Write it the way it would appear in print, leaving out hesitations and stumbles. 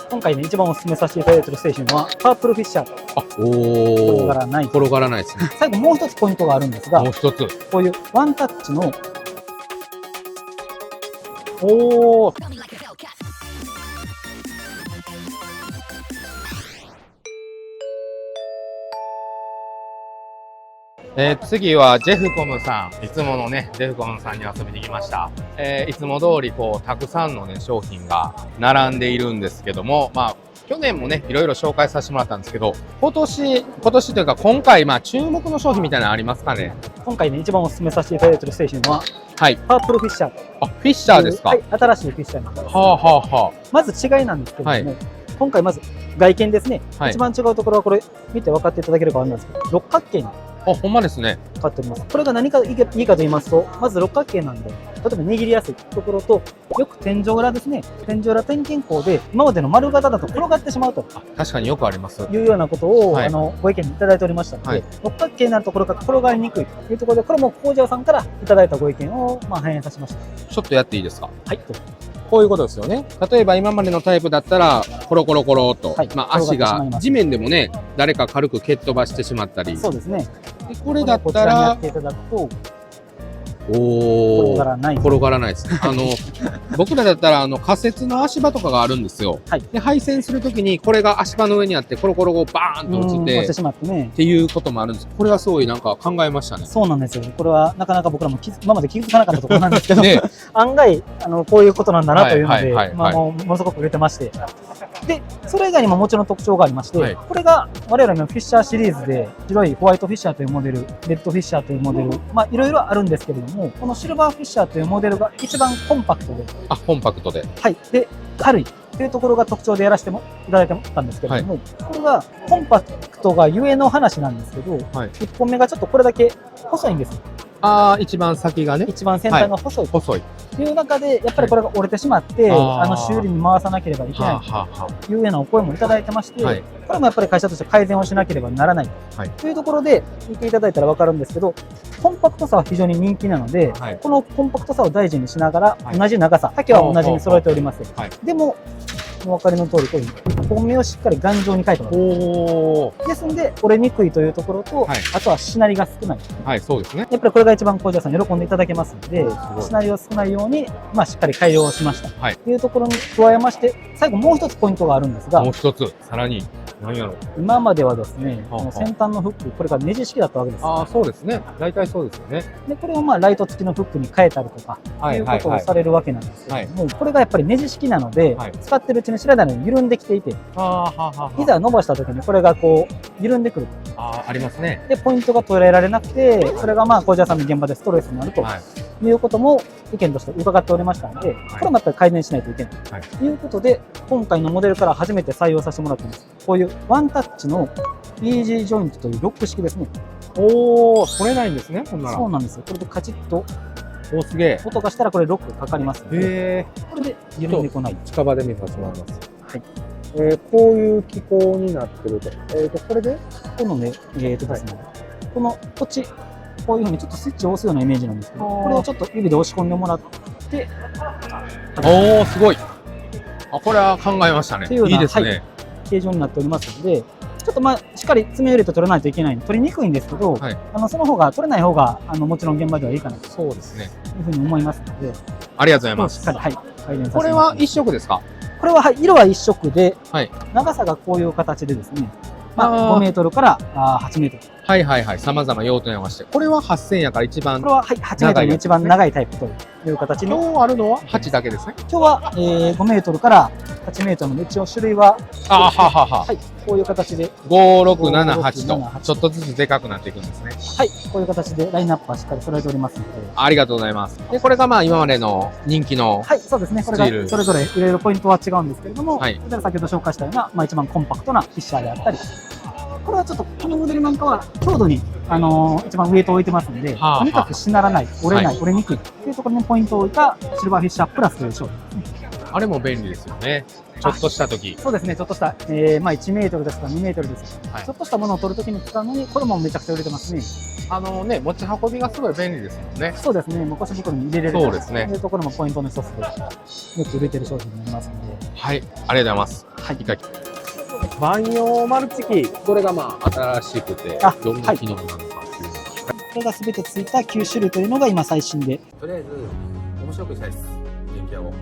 今回ね、一番お勧めさせていただいている製品は、パープルフィッシャー。転がらない。転がらないですね。最後もう一つポイントがあるんですが、もう一つ。こういうワンタッチの、おお。次はジェフコムさん。いつものね、ジェフコムさんに遊びに来ました。いつも通りこう、たくさんのね、商品が並んでいるんですけども、まあ、去年もね、いろいろ紹介させてもらったんですけど、今年というか今回、まあ、注目の商品みたいなのありますかね？今回ね、一番お勧めさせていただいている製品は、はい。パープルフィッシャー。あ、フィッシャーですか？はい、新しいフィッシャーになります。はあはあはまず違いなんですけれども、はい、今回まず外見ですね、はい、一番違うところはこれ、見て分かっていただければあれなんですけど、六角形にあ、ほんまですね。変わっております。これが何かいいかと言いますと、まず六角形なんで、例えば握りやすいところと、よく天井裏ですね、天井裏点検口で、今までの丸型だと転がってしまうと確かによくあります。いうようなことを、はい、ご意見いただいておりましたので、はい、六角形になるところが転がりにくいというところで、これも工場さんからいただいたご意見を、反映させました。ちょっとやっていいですか？はい。こういうことですよね。例えば今までのタイプだったら、コロコロコロと、はい、まあ足が地面でもね、誰か軽く蹴っ飛ばしてしまったり。そうですね。でこれだったら、おお、転がらないですね。僕らだったら仮設の足場とかがあるんですよ。はい、で配線するときにこれが足場の上にあってコロコロバーンと落ちてしまってねっていうこともあるんです。これはすごいなんか考えましたね。そうなんですよ。これはなかなか僕らも今まで気づかなかったところなんですけど、ね、案外こういうことなんだなというので、ものすごく売れてまして。で、それ以外にももちろん特徴がありまして、はい、これが我々のフィッシャーシリーズで白いホワイトフィッシャーというモデル、レッドフィッシャーというモデル、いろいろあるんですけれども、このシルバーフィッシャーというモデルが一番コンパクトで、コンパクトで、はい、で軽いというところが特徴でやらせてもいただいてたんですけれども、はい、これがコンパクトがゆえの話なんですけど、はい、1本目がちょっとこれだけ細いんですよ。一番先がね、一番先端が細い。細い。という中で、やっぱりこれが折れてしまって、修理に回さなければいけないというようなお声もいただいてまして、これもやっぱり会社として改善をしなければならないというところで見ていただいたら分かるんですけど、コンパクトさは非常に人気なので、このコンパクトさを大事にしながら、同じ長さ、丈は同じに揃えております。でも、お分かりの通り、こういう1本目をしっかり頑丈に書いてます。ですので、折れにくいというところと、あとはしなりが少ない。はい、そうですね。やっぱりこれが一番工場さん喜んでいただけますので、しなりを少ないように、しっかり改良をしました。というところに加えまして、最後もう一つポイントがあるんですが、もう一つ、さらに、何やろう。今まではですね、この先端のフック、これがネジ式だったわけです。そうですね。大体そうですよね。で、これをライト付きのフックに変えたりとか、いうことをされるわけなんですけども、これがやっぱりネジ式なので、使ってるうちに知らないのに緩んできていて、いざ伸ばした時にこれがこう、緩んでくる。ありますね。で、ポイントが捉えられなくて、それが工場さんの現場でストレスになるということも意見として伺っておりましたので、これもやっぱり改善しないといけないということで、今回のモデルから初めて採用させてもらっています。こういうワンタッチのイージージョイントというロック式ですね。取れないんですね、こんなの。そうなんですよ。これでカチッとすげえ音がしたらこれロックかかりますので、これで緩んでこない。近場で見させてもらいます。はい。こういう機構になってると。これでこのね、ですね、この土地、こういうふうにちょっとスイッチを押すようなイメージなんですけど、これをちょっと指で押し込んでもらって、すごい。これは考えましたね。いいですね。形状になっておりますので、ちょっとしっかり爪よりと取らないといけないので、取りにくいんですけど、その方が、取れない方が、もちろん現場ではいいかなと。そうですね。いうふうに思いますので。ありがとうございます。しっかり、改善させてもらいます。これは一色ですか？これは、色は一色で、長さがこういう形でですね、5メートルから8メートル。様々用途に合わせて。これは8000やから一番。これは、8メートルの一番長いタイプという形に。今日あるのは8だけですね。今日は、5メートルから8メートルの一応種類は、こういう形で。5、6、7、8と、ちょっとずつでかくなっていくんですね。はい、こういう形でラインナップはしっかり揃えておりますので。ありがとうございます。で、これが今までの人気の。はい、そうですね。これがそれぞれいろいろポイントは違うんですけれども、先ほど紹介したような、一番コンパクトなフィッシャーであったり、これはちょっと、このモデルなんかは強度に、一番ウエイトを置いてますので、とにかくしならない、折れない、折れにくいというところにポイントを置いたシルバーフィッシャープラスという商品ですね。あれも便利ですよね。ちょっとした時。そうですね。ちょっとした、1メートルですとか2メートルですとか、ちょっとしたものを取るときに使うのに、これもめちゃくちゃ売れてますね。ね、持ち運びがすごい便利ですもんね。そうですね、残し袋に入れれるそうですね。というところもポイントの一つで、よく売れてる商品になりますので。はい、ありがとうございます。はい。万葉マルチキー、これがまあ新しくて、どんな機能なのかっていうのが。これが全てついた9種類というのが今最新で。とりあえず、面白くしたいです。電気屋を。